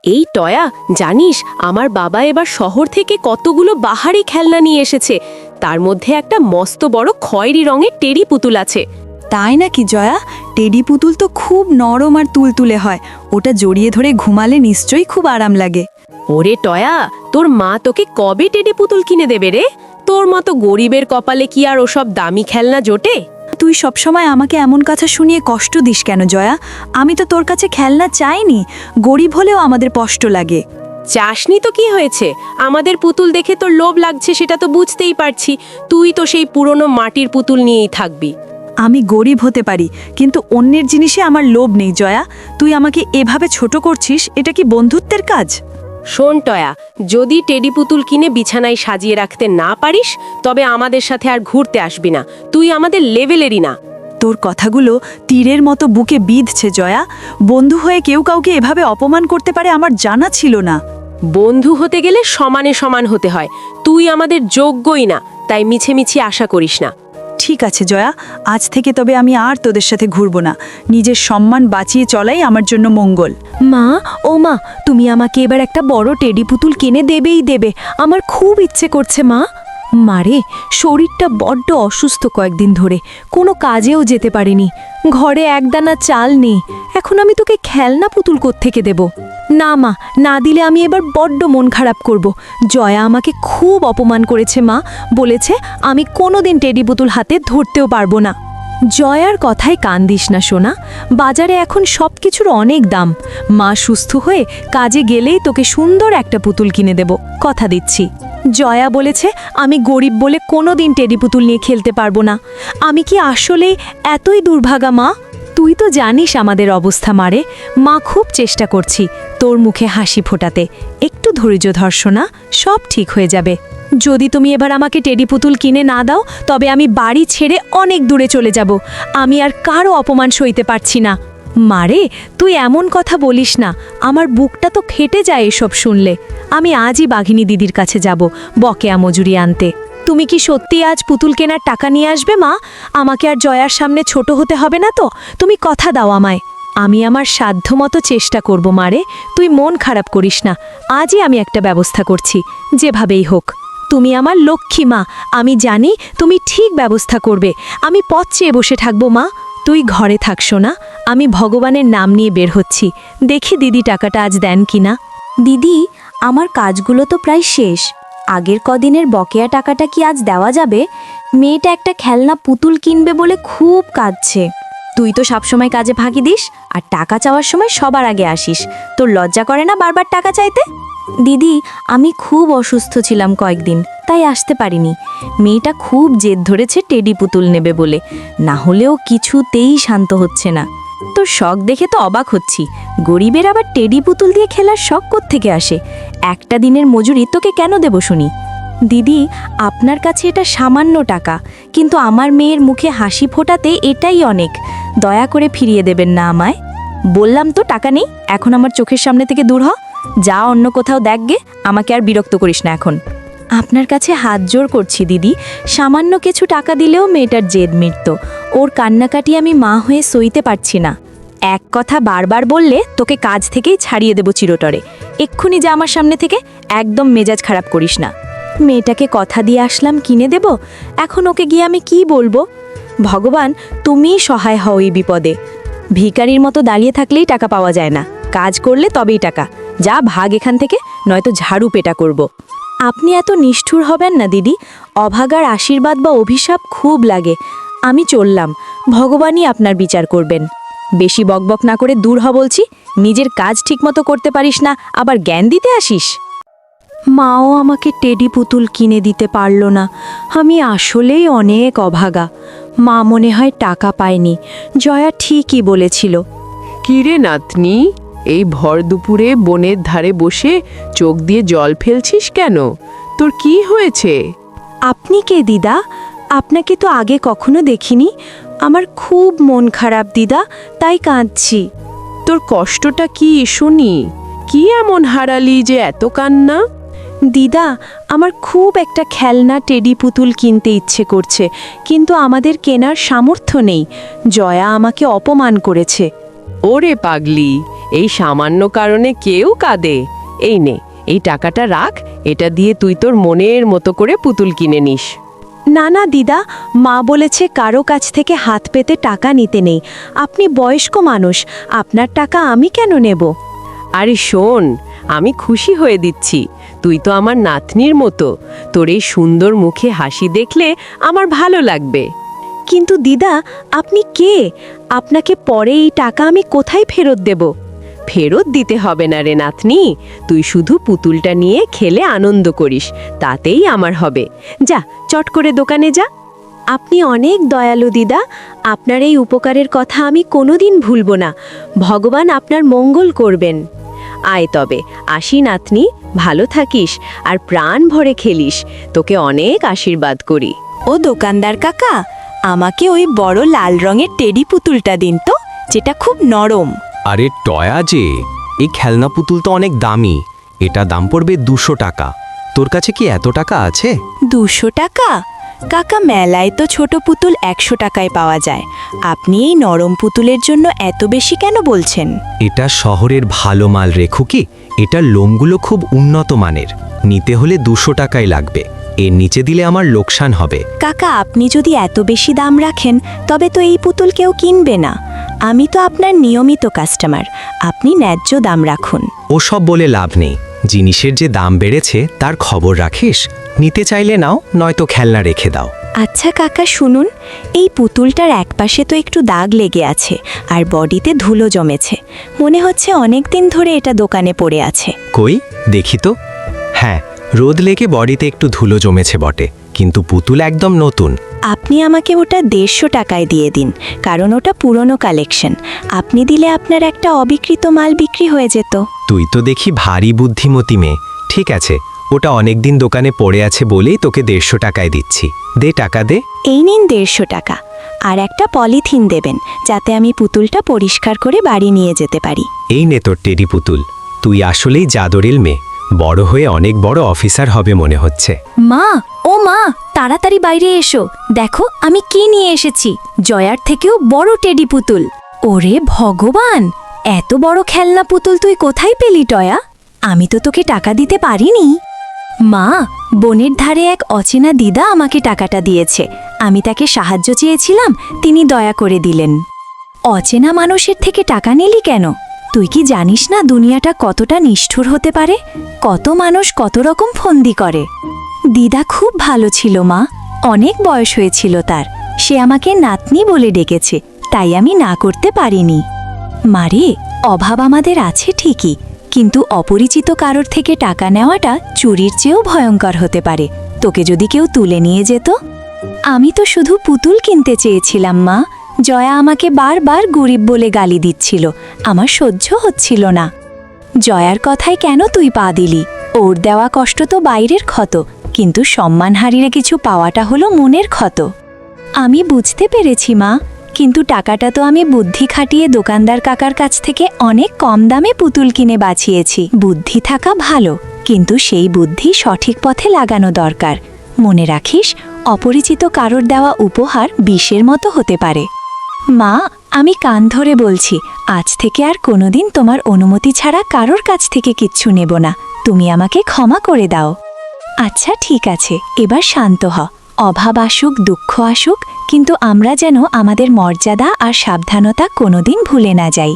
এই টয়া, জানিস আমার বাবা এবার শহর থেকে কতগুলো বাহারি খেলনা নিয়ে এসেছে। তার মধ্যে একটা মস্ত বড় খয়েরি রঙের টেডি পুতুল আছে। তাই নাকি জয়া? টেডি পুতুল তো খুব নরম আর তুলতুলে হয়, ওটা জড়িয়ে ধরে ঘুমালে নিশ্চয়ই খুব আরাম লাগে। ওরে টয়া, তোর মা তোকে কবে টেডি পুতুল কিনে দেবে রে? তোর মতো গরিবের কপালে কি আর ওসব দামি খেলনা জোটে? তুই সবসময় আমাকে এমন কথা শুনিয়ে কষ্ট দিস কেন জয়া? আমি তো তোর কাছে খেলনা চাইনি, গরিব হলেও আমাদের কষ্ট লাগে। চাসনি তো কি হয়েছে? আমাদের পুতুল দেখে তোর লোভ লাগছে সেটা তো বুঝতেই পারছি। তুই তো সেই পুরনো মাটির পুতুল নিয়েই থাকবি। আমি গরিব হতে পারি, কিন্তু অন্যের জিনিসে আমার লোভ নেই জয়া। তুই আমাকে এভাবে ছোট করছিস, এটা কি বন্ধুত্বের কাজ? শোন টয়া, যদি টেডি পুতুল কিনে বিছানায় সাজিয়ে রাখতে না পারিস তবে আমাদের সাথে আর ঘুরতে আসবি না। তুই আমাদের লেভেলেরই না। তোর কথাগুলো তীরের মতো বুকে বিঁধছে জয়া। বন্ধু হয়ে কেউ কাউকে এভাবে অপমান করতে পারে আমার জানা ছিল না। বন্ধু হতে গেলে সমানে সমান হতে হয়। তুই আমাদের যোগ্যই না, তাই মিছেমিছি আশা করিস না। ঠিক আছে জয়া, আজ থেকে তবে আমি আর তোদের সাথে ঘুরবো না। নিজের সম্মান বাঁচিয়ে চলাই আমার জন্য মঙ্গল। মা, ও মা, তুমি আমাকে এবার একটা বড় টেডি পুতুল কিনে দেবেই দেবে। আমার খুব ইচ্ছে করছে মা। মারে, শরীরটা বড্ড অসুস্থ কয়েকদিন ধরে, কোনো কাজেও যেতে পারিনি। ঘরে একদানা চাল নেই। এখন আমি তোকে খেলনা পুতুল কোত্থেকে দেব? না মা, না দিলে আমি এবার বড্ড মন খারাপ করব। জয়া আমাকে খুব অপমান করেছে মা, বলেছে আমি কোনোদিন টেডি পুতুল হাতে ধরতেও পারবো না। জয়ার কথায় কান দিস না সোনা, বাজারে এখন সব কিছুর অনেক দাম। মা সুস্থ হয়ে কাজে গেলেই তোকে সুন্দর একটা পুতুল কিনে দেব, কথা দিচ্ছি। জয়া বলেছে আমি গরিব বলে কোনোদিন টেডি পুতুল নিয়ে খেলতে পারবো না। আমি কি আসলে এতই দুর্ভাগা মা? তুই তো জানিস আমাদের অবস্থা মারে। মা খুব চেষ্টা করছি তোর মুখে হাসি ফোটাতে। একটু ধৈর্য ধর সোনা, সব ঠিক হয়ে যাবে। যদি তুমি এবার আমাকে টেডি পুতুল কিনে না দাও তবে আমি বাড়ি ছেড়ে অনেক দূরে চলে যাব। আমি আর কারো অপমান সইতে পারছি না। মারে, তুই এমন কথা বলিস না, আমার বুকটা তো ফেটে যায় এসব শুনলে। আমি আজই বাঘিনী দিদির কাছে যাব বকেয়া মজুরি আনতে। তুমি কি সত্যি আজ পুতুল কেনার টাকা নিয়ে আসবে মা? আমাকে আর জয়ার সামনে ছোট হতে হবে না তো? তুমি কথা দাও আমায়। আমি আমার সাধ্যমতো চেষ্টা করব মারে, তুই মন খারাপ করিস না। আজই আমি একটা ব্যবস্থা করছি, যেভাবেই হোক। তুমি আমার লক্ষ্মী মা, আমি জানি তুমি ঠিক ব্যবস্থা করবে। আমি পথ চেয়ে বসে থাকবো মা, তুই ঘরে থাকছো না। আমি ভগবানের নাম নিয়ে বের হচ্ছি, দেখি দিদি টাকাটা আজ দেন কিনা। দিদি, আমার কাজগুলো তো প্রায় শেষ। আগের কদিনের বকেয়া টাকাটা কি আজ দেওয়া যাবে? মেয়েটা একটা খেলনা পুতুল কিনবে বলে খুব কাঁদছে। তুই তো সবসময় কাজে ফাঁকি দিস আর টাকা চাওয়ার সময় সবার আগে আসিস। তোর লজ্জা করে না বারবার টাকা চাইতে? দিদি, আমি খুব অসুস্থ ছিলাম কয়েকদিন, তাই আসতে পারিনি। মেয়েটা খুব জেদ ধরেছে টেডি পুতুল নেবে বলে, না হলেও কিছুতেই শান্ত হচ্ছে না। তোর শখ দেখে তো অবাক হচ্ছি, গরিবের আবার টেডি পুতুল দিয়ে খেলার শখ কোত্থেকে আসে? একটা দিনের মজুরি তোকে কেন দেব শুনি? দিদি, আপনার কাছে এটা সামান্য টাকা, কিন্তু আমার মেয়ের মুখে হাসি ফোটাতে এটাই অনেক। দয়া করে ফিরিয়ে দেবেন না আমায়। বললাম তো টাকা নেই, এখন আমার চোখের সামনে থেকে দূর হ। যা অন্য কোথাও দেখগে, আমাকে আর বিরক্ত করিস না এখন। আপনার কাছে হাত জোড় করছি দিদি, সামান্য কিছু টাকা দিলেও মেয়েটার জেদ মিটত। ওর কান্নাকাটি আমি মা হয়ে সইতে পারছি না। এক কথা বারবার বললে তোকে কাজ থেকেই ছাড়িয়ে দেব চিরতরে। এক্ষুনি যা আমার সামনে থেকে, একদম মেজাজ খারাপ করিস না। মেয়েটাকে কথা দিয়ে আসলাম কিনে দেব, এখন ওকে গিয়ে আমি কি বলবো? ভগবান, তুমিই সহায় হও এই বিপদে। ভিখারির মতো দাঁড়িয়ে থাকলেই টাকা পাওয়া যায় না, কাজ করলে তবেই টাকা। যা ভাগ এখান থেকে, নয়তো ঝাড়ু পেটা করব। আপনি এত নিষ্ঠুর হবেন না দিদি, অভাগার আশীর্বাদ বা অভিশাপ খুব লাগে। আমি চললাম, ভগবানই আপনার বিচার করবেন। বেশি বকবক না করে দূর হ বলছি। নিজের কাজ ঠিকমতো করতে পারিস না, আবার জ্ঞান দিতে আসিস। মাও আমাকে টেডি পুতুল কিনে দিতে পারল না। আমি আসলেই অনেক অভাগা। মা মনে হয় টাকা পায়নি। জয়া ঠিকই বলেছিল। কিরে নাতনি, এই ভর দুপুরে বনের ধারে বসে চোখ দিয়ে জল ফেলছিস কেন? তোর কি হয়েছে? আপনি কে দিদা? আপনাকে তো আগে কখনো দেখিনি। আমার খুব মন খারাপ দিদা, তাই কাঁদছি। তোর কষ্টটা কি শুনি? কি এমন হারালি যে এত কান্না? দিদা, আমার খুব একটা খেলনা টেডি পুতুল কিনতে ইচ্ছে করছে, কিন্তু আমাদের কেনার সামর্থ্য নেই। জয়া আমাকে অপমান করেছে। ওরে পাগলি, এই সামান্য কারণে কেউ কাঁদে। এই নে, এই টাকাটা রাখ, এটা দিয়ে তুই তোর মনের মতো করে পুতুল কিনে নিস। না না দিদা, মা বলেছে কারো কাছ থেকে হাত পেতে টাকা নিতে নেই। আপনি বয়স্ক মানুষ, আপনার টাকা আমি কেন নেব? আরে শোন, আমি খুশি হয়ে দিচ্ছি, তুই তো আমার নাতনির মতো, তোর এই সুন্দর মুখে হাসি দেখলে আমার ভালো লাগবে। কিন্তু দিদা, আপনি কে? আপনাকে পরে এই টাকা আমি কোথায় ফেরত দেব? ফেরত দিতে হবে না রে নাতনি, তুই শুধু পুতুলটা নিয়ে খেলে আনন্দ করিস, তাতেই আমার হবে। যা, চট করে দোকানে যা। আপনি অনেক দয়ালু দিদা, আপনার এই উপকারের কথা আমি কোনোদিন ভুলব না। ভগবান আপনার মঙ্গল করবেন। আয় তবে, আসি নাতনি, ভালো থাকিস আর প্রাণ ভরে খেলিস, তোকে অনেক আশীর্বাদ করি। ও দোকানদার কাকা, আমাকে ওই বড় লাল রঙের টেডি পুতুলটা দিন তো, যেটা খুব নরম। আরে টয়া যে, এই খেলনা পুতুল তো অনেক দামি, এটা দাম পড়বে 200 টাকা। তোর কাছে কি এত টাকা আছে? 200 টাকা? কাকা, মেলায় তো ছোট পুতুল 100 টাকায় পাওয়া যায়। আপনি এই নরম পুতুলের জন্য এত বেশি কেন বলছেন? এটা শহরের ভালো মাল রেখো কি, এটার লোমগুলো খুব উন্নত মানের, নিতে হলে 200 টাকাই লাগবে, এর নিচে দিলে আমার লোকসান হবে। কাকা, আপনি যদি এত বেশি দাম রাখেন তবে তো এই পুতুল কেউ কিনবে না। আমি তো আপনার নিয়মিত কাস্টমার, আপনি ন্যায্য দাম রাখুন। ওসব বলে লাভ নেই, জিনিসের যে দাম বেড়েছে তার খবর রাখিস, নিতে চাইলে নাও, নয়তো খেলনা রেখে দাও। আচ্ছা কাকা, শুনুন, এই পুতুলটার একপাশে তো একটু দাগ লেগে আছে আর বডিতে ধুলো জমেছে, মনে হচ্ছে অনেক দিন ধরে এটা দোকানে পড়ে আছে। কই দেখি তো। হ্যাঁ, রোদ লেগে বডিতে একটু ধুলো জমেছে বটে, কিন্তু পুতুল একদম নতুন। আপনি আমাকে ওটা 150 টাকায় দিয়ে দিন, কারণ ওটা পুরনো কালেকশন। আপনি দিলে আপনার একটা অবিকৃত মাল বিক্রি হয়ে যেত। তুই তো দেখি ভারী বুদ্ধিমতী মেয়ে। ঠিক আছে, ওটা অনেকদিন দোকানে পড়ে আছে বলেই তোকে 150 টাকায় দিচ্ছি, দে টাকা দে। এই নিন 150 টাকা, আর একটা পলিথিন দেবেন যাতে আমি পুতুলটা পরিষ্কার করে বাড়ি নিয়ে যেতে পারি। এই নে তোর টেডি পুতুল, তুই আসলেই জাদরেল মেয়ে, বড় হয়ে অনেক বড় অফিসার হবে মনে হচ্ছে। মা, ও মা, তাড়াতাড়ি বাইরে এসো, দেখো আমি কি নিয়ে এসেছি, জয়ার থেকেও বড় টেডি পুতুল। ওরে ভগবান, এত বড় খেলনা পুতুল তুই কোথায় পেলি টয়া? আমি তো তোকে টাকা দিতে পারিনি। মা, বনের ধারে এক অচেনা দিদা আমাকে টাকাটা দিয়েছে, আমি তাকে সাহায্য চেয়েছিলাম, তিনি দয়া করে দিলেন। অচেনা মানুষের থেকে টাকা নিলি কেন? তুই কি জানিস না দুনিয়াটা কতটা নিষ্ঠুর হতে পারে? কত মানুষ কত রকম ফন্দি করে। দিদা খুব ভালো ছিল মা, অনেক বয়স হয়েছিল তার, সে আমাকে নাতনি বলে ডেকেছে, তাই আমি না করতে পারিনি। মারে, অভাব আমাদের আছে ঠিকই, কিন্তু অপরিচিত কারোর থেকে টাকা নেওয়াটা চুরির চেয়েও ভয়ঙ্কর হতে পারে। তোকে যদি কেউ তুলে নিয়ে যেত? আমি তো শুধু পুতুল কিনতে চেয়েছিলাম মা, জয়া আমাকে বারবার গরিব বলে গালি দিচ্ছিল, আমার সহ্য হচ্ছিল না। জয়ার কথায় কেন তুই পা দিলি? ওর দেওয়া কষ্ট তো বাইরের ক্ষত, কিন্তু সম্মান হারিয়ে কিছু পাওয়াটা হলো মনের ক্ষত। আমি বুঝতে পেরেছি মা, কিন্তু টাকাটা তো আমি বুদ্ধি খাটিয়ে দোকানদার কাকার কাছ থেকে অনেক কম দামে পুতুল কিনে বাঁচিয়েছি। বুদ্ধি থাকা ভালো, কিন্তু সেই বুদ্ধি সঠিক পথে লাগানো দরকার। মনে রাখিস, অপরিচিত কারোর দেওয়া উপহার বিষের মতো হতে পারে। মা, আমি কান ধরে বলছি, আজ থেকে আর কোনোদিন তোমার অনুমতি ছাড়া কারোর কাছ থেকে কিচ্ছু নেব না। তুমি আমাকে ক্ষমা করে দাও। আচ্ছা ঠিক আছে, এবার শান্ত হ। অভাব আসুক, দুঃখ আসুক, কিন্তু আমরা যেন আমাদের মর্যাদা আর সাবধানতা কোনোদিন ভুলে না যাই।